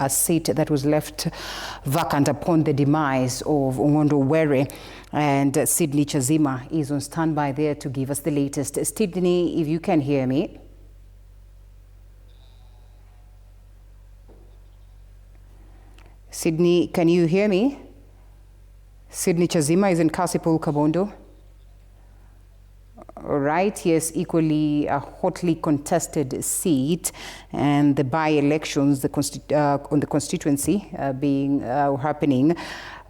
a seat that was left vacant upon the demise of Ongondo Were, and Sydney Chazima is on standby there to give us the latest. Sydney, if you can hear me. Sydney, can you hear me? Sydney Chazima is in Kasipul, Kabondo. All right, yes, equally a hotly contested seat, and the by-elections on the constituency happening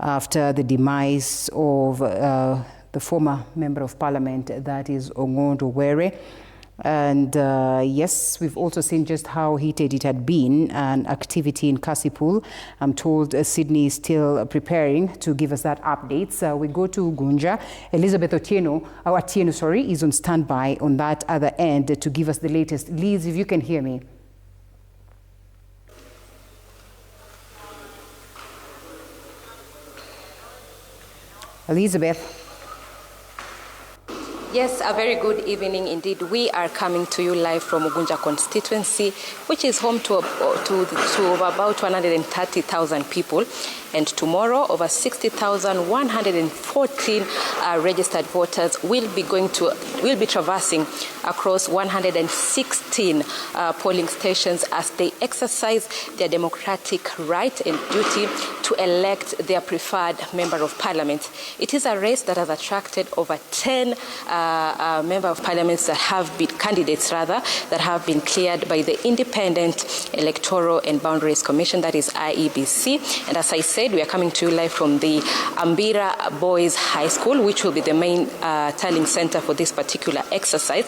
after the demise of the former Member of Parliament, that is Ongondo Were. And yes, we've also seen just how heated it had been, an activity in Kasipul. I'm told Sydney is still preparing to give us that update. So we go to Ugunja. Elizabeth Atieno is on standby on that other end to give us the latest. Liz, if you can hear me. Elizabeth. Yes, a very good evening indeed. We are coming to you live from Ugunja constituency, which is home to about 130,000 people. And tomorrow, over 60,114 registered voters will be traversing across 116 polling stations as they exercise their democratic right and duty to elect their preferred Member of Parliament. It is a race that has attracted over 10 Member of Parliaments candidates that have been cleared by the Independent Electoral and Boundaries Commission, that is IEBC. And as I said, we are coming to you live from the Ambira Boys High School, which will be the main tallying center for this particular exercise.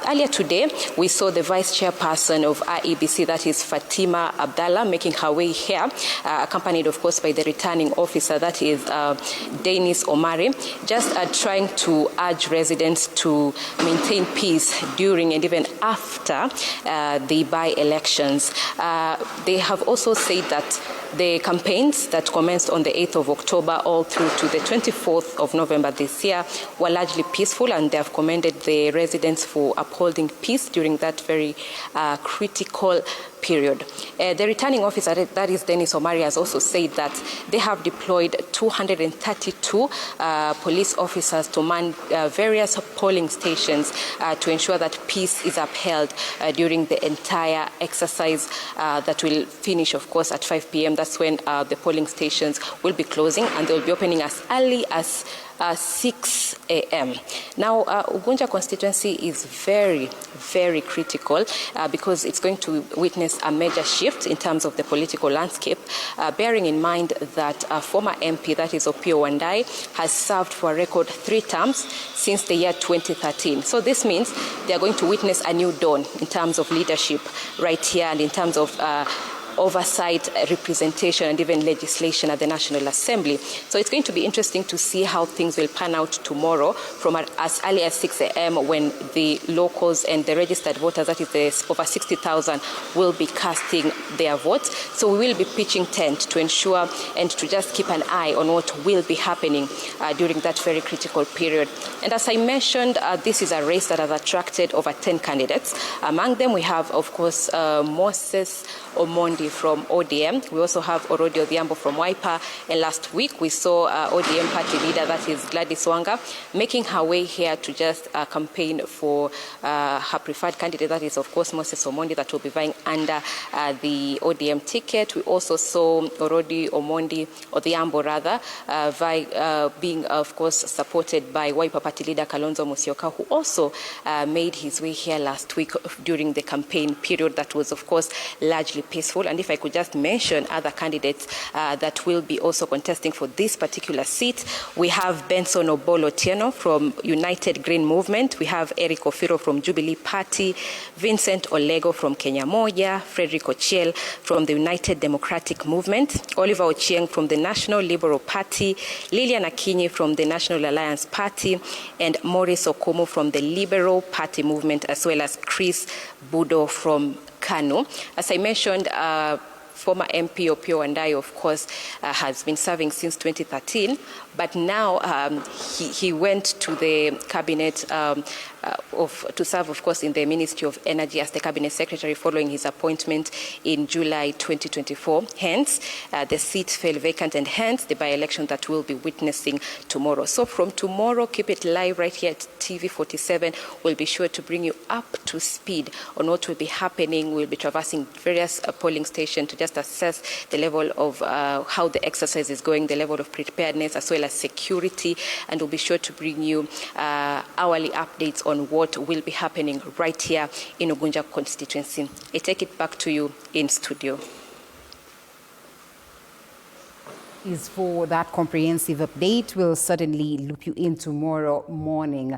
Earlier today, we saw the Vice Chairperson of IEBC, that is Fatima Abdallah, making her way here, accompanied, of course, by the returning officer, that is Dennis Omari, just trying to urge residents to maintain peace during and even after the by-elections. They have also said that the campaigns that commenced on the 8th of October all through to the 24th of November this year were largely peaceful, and they have commended the residents for upholding peace during that very critical period. The returning officer, that is Dennis Omari, has also said that they have deployed 232 police officers to man various polling stations to ensure that peace is upheld during the entire exercise that will finish, of course, at 5 p.m. That's when the polling stations will be closing, and they'll be opening as early as 6 a.m. Now, Ugunja constituency is very, very critical because it's going to witness a major shift in terms of the political landscape, bearing in mind that former MP, that is Opio Wandai, has served for a record 3 terms since the year 2013. So this means they are going to witness a new dawn in terms of leadership right here, and in terms of oversight, representation, and even legislation at the National Assembly. So it's going to be interesting to see how things will pan out tomorrow from as early as 6 a.m. when the locals and the registered voters, that is over 60,000, will be casting their votes. So we will be pitching tent to ensure and to just keep an eye on what will be happening during that very critical period. And as I mentioned, this is a race that has attracted over 10 candidates. Among them, we have, of course, Moses Omondi from ODM. We also have Orodi Odhiambo from Wiper. And last week, we saw ODM party leader, that is Gladys Wanga, making her way here to just campaign for her preferred candidate, that is, of course, Moses Omondi, that will be vying under the ODM ticket. We also saw Orodi Odhiambo, being, of course, supported by Wiper party leader Kalonzo Musyoka, who also made his way here last week during the campaign period that was, of course, largely peaceful. And if I could just mention other candidates that will be also contesting for this particular seat, we have Benson Obolo Tieno from United Green Movement. We have Eric Ofiro from Jubilee Party, Vincent Olego from Kenya Moja, Frederick Ochiel from the United Democratic Movement, Oliver Ochieng from the National Liberal Party, Lilian Akinyi from the National Alliance Party, and Maurice Okumu from the Liberal Party Movement, as well as Chris Budo from Kanu. As I mentioned, former MP Opiyo Wandayi, of course, has been serving since 2013, but now he went to the cabinet to serve, of course, in the Ministry of Energy as the Cabinet Secretary following his appointment in July 2024. Hence, the seat fell vacant, and hence the by-election that we'll be witnessing tomorrow. So from tomorrow, keep it live right here at TV47. We'll be sure to bring you up to speed on what will be happening. We'll be traversing various polling stations to just assess the level of how the exercise is going, the level of preparedness, as well as security, and we'll be sure to bring you hourly updates on what will be happening right here in Ugunja constituency. I take it back to you in studio. For that comprehensive update, we'll certainly loop you in tomorrow morning.